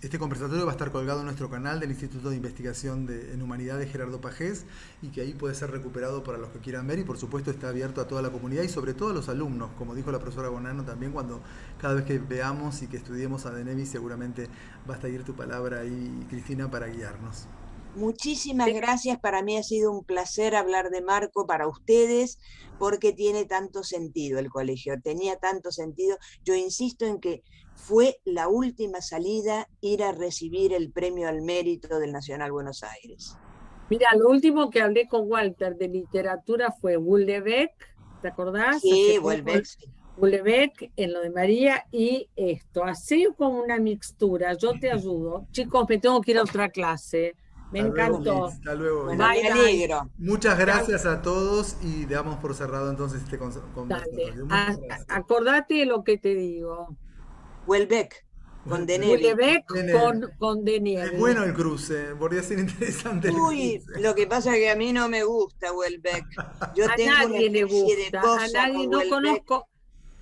este conversatorio va a estar colgado en nuestro canal del Instituto de Investigación en Humanidades Gerardo Pajés y que ahí puede ser recuperado para los que quieran ver y por supuesto está abierto a toda la comunidad y sobre todo a los alumnos, como dijo la profesora Bonanno también, cada vez que veamos y que estudiemos a Denevi seguramente va a estar tu palabra ahí, Cristina, para guiarnos. Muchísimas gracias, para mí ha sido un placer hablar de Marco para ustedes, porque tiene tanto sentido el colegio, tenía tanto sentido. Yo insisto en que fue la última salida ir a recibir el premio al mérito del Nacional Buenos Aires. Mira, lo último que hablé con Walter de literatura fue Houellebecq, ¿te acordás? Sí, Houellebecq. Houellebecq en lo de María y esto, así como una mixtura, yo te ayudo. Chicos, me tengo que ir a otra clase. Me encantó. Hasta luego. Bueno, me alegro. Muchas gracias a todos y damos por cerrado entonces este conversatorio. Acordate de lo que te digo. Houellebecq con Denevi. Houellebecq con Denevi. Es bueno el cruce, podría ser interesante. Uy, lo que pasa es que a mí no me gusta Houellebecq. Yo a tengo nadie le gusta, a nadie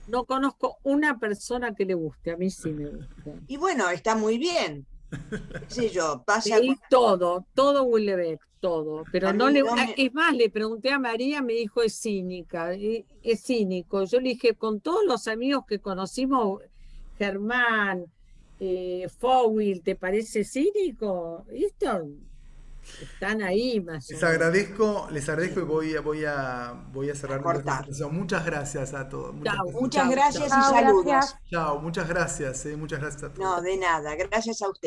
no conozco una persona que le guste, a mí sí me gusta. Y bueno, está muy bien. Sí, yo, pasa sí, todo Houellebecq, todo. Pero es más, le pregunté a María, me dijo es cínica, es cínico. Yo le dije, con todos los amigos que conocimos, Germán, Fowil, ¿te parece cínico? Esto están ahí más. Les agradezco y voy a cerrar la presentación. Muchas gracias a todos. Muchas gracias y saludos. Chao, muchas gracias a todos. No, de nada, gracias a ustedes.